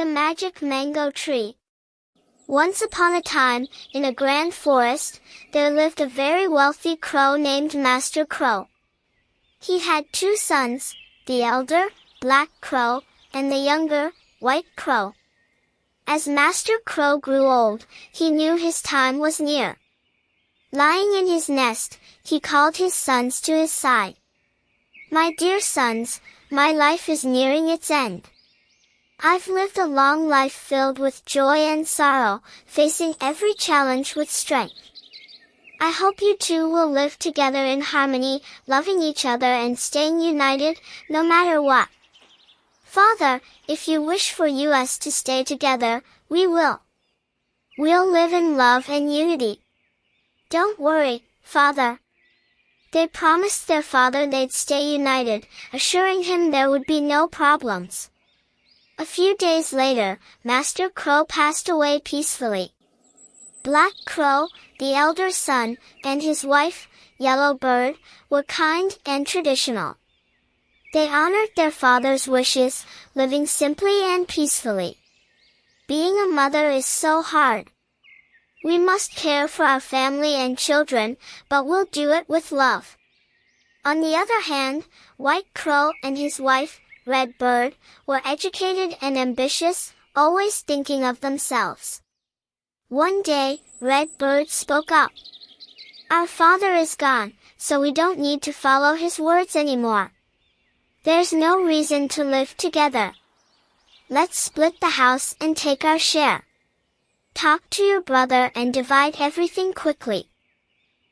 The Magic Mango Tree. Once upon a time, in a grand forest, there lived a very wealthy crow named Master Crow. He had 2 sons, the elder, Black Crow, and the younger, White Crow. As Master Crow grew old, he knew his time was near. Lying in his nest, he called his sons to his side. "My dear sons, my life is nearing its end. I've lived a long life filled with joy and sorrow, facing every challenge with strength. I hope you two will live together in harmony, loving each other and staying united, no matter what. Father, if you wish for us to stay together, we will. We'll live in love and unity. Don't worry, Father." They promised their father they'd stay united, assuring him there would be no problems. A few days later, Master Crow passed away peacefully. Black Crow, the elder son, and his wife, Yellow Bird, were kind and traditional. They honored their father's wishes, living simply and peacefully. Being a mother is so hard. We must care for our family and children, but we'll do it with love. On the other hand, White Crow and his wife, Red Bird, were educated and ambitious, always thinking of themselves. One day, Red Bird spoke up. "Our father is gone, so we don't need to follow his words anymore. There's no reason to live together. Let's split the house and take our share. Talk to your brother and divide everything quickly.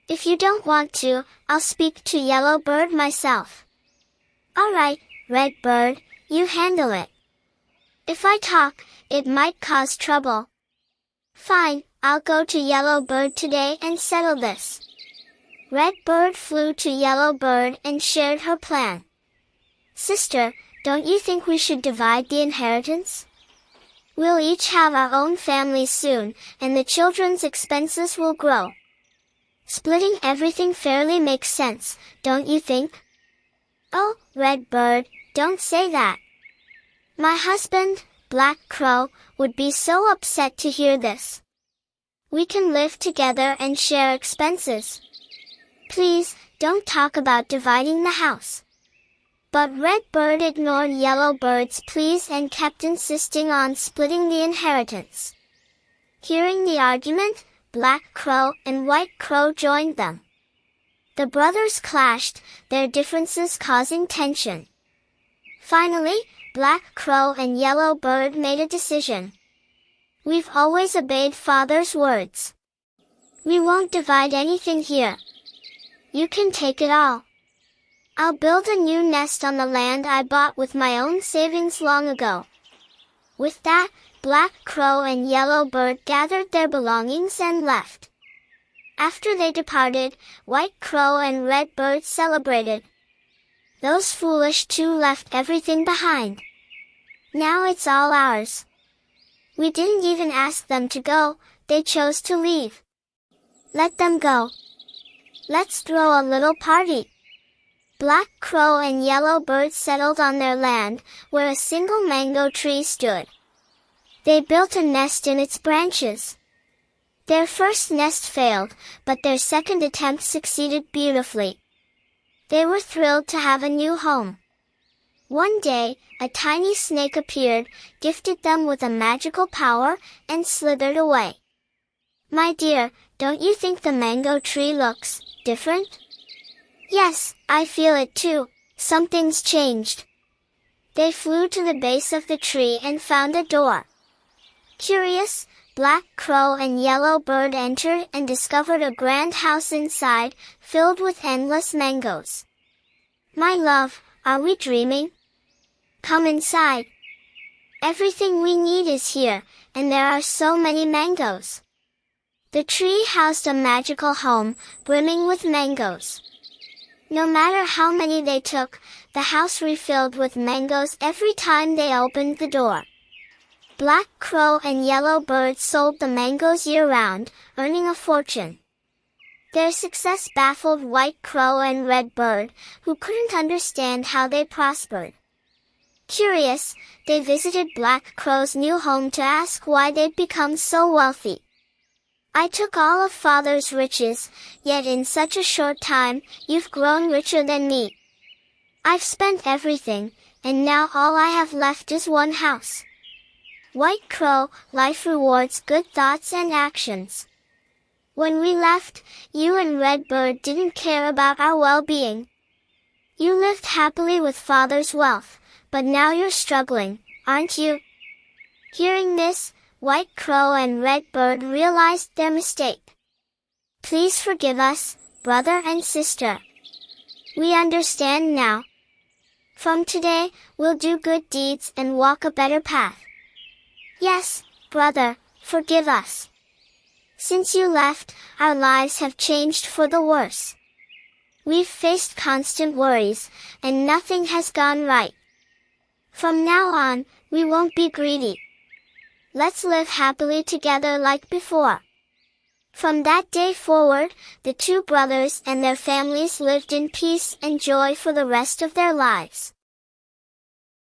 If you don't want to, I'll speak to Yellow Bird myself." "All right, Red Bird, you handle it. If I talk, it might cause trouble." "Fine, I'll go to Yellow Bird today and settle this." Red Bird flew to Yellow Bird and shared her plan. "Sister, don't you think we should divide the inheritance? We'll each have our own families soon, and the children's expenses will grow. Splitting everything fairly makes sense, don't you think?" "Oh, Red Bird, don't say that. My husband, Black Crow, would be so upset to hear this. We can live together and share expenses. Please, don't talk about dividing the house." But Red Bird ignored Yellow Bird's pleas and kept insisting on splitting the inheritance. Hearing the argument, Black Crow and White Crow joined them. The brothers clashed, their differences causing tension. Finally, Black Crow and Yellow Bird made a decision. "We've always obeyed Father's words. We won't divide anything here. You can take it all. I'll build a new nest on the land I bought with my own savings long ago." With that, Black Crow and Yellow Bird gathered their belongings and left. After they departed, White Crow and Red Bird celebrated. "Those foolish 2 left everything behind. Now it's all ours. We didn't even ask them to go, they chose to leave. Let them go. Let's throw a little party." Black Crow and Yellow Bird settled on their land, where a single mango tree stood. They built a nest in its branches. Their first nest failed, but their second attempt succeeded beautifully. They were thrilled to have a new home. One day, a tiny snake appeared, gifted them with a magical power, and slithered away. "My dear, don't you think the mango tree looks different?" "Yes, I feel it too. Something's changed." They flew to the base of the tree and found a door. Curious, Black Crow and Yellow Bird entered and discovered a grand house inside, filled with endless mangoes. "My love, are we dreaming? Come inside. Everything we need is here, and there are so many mangoes." The tree housed a magical home, brimming with mangoes. No matter how many they took, the house refilled with mangoes every time they opened the door. Black Crow and Yellow Bird sold the mangoes year-round, earning a fortune. Their success baffled White Crow and Red Bird, who couldn't understand how they prospered. Curious, they visited Black Crow's new home to ask why they'd become so wealthy. I took all of Father's riches, yet in such a short time, you've grown richer than me. I've spent everything, and now all I have left is one house. White Crow, life rewards good thoughts and actions. When we left, you and Red Bird didn't care about our well-being. You lived happily with Father's wealth, but now you're struggling, aren't you? Hearing this, White Crow and Red Bird realized their mistake. Please forgive us, brother and sister. We understand now. From today, we'll do good deeds and walk a better path. Yes, brother, forgive us. Since you left, our lives have changed for the worse. We've faced constant worries, and nothing has gone right. From now on, we won't be greedy. Let's live happily together like before. From that day forward, the two brothers and their families lived in peace and joy for the rest of their lives.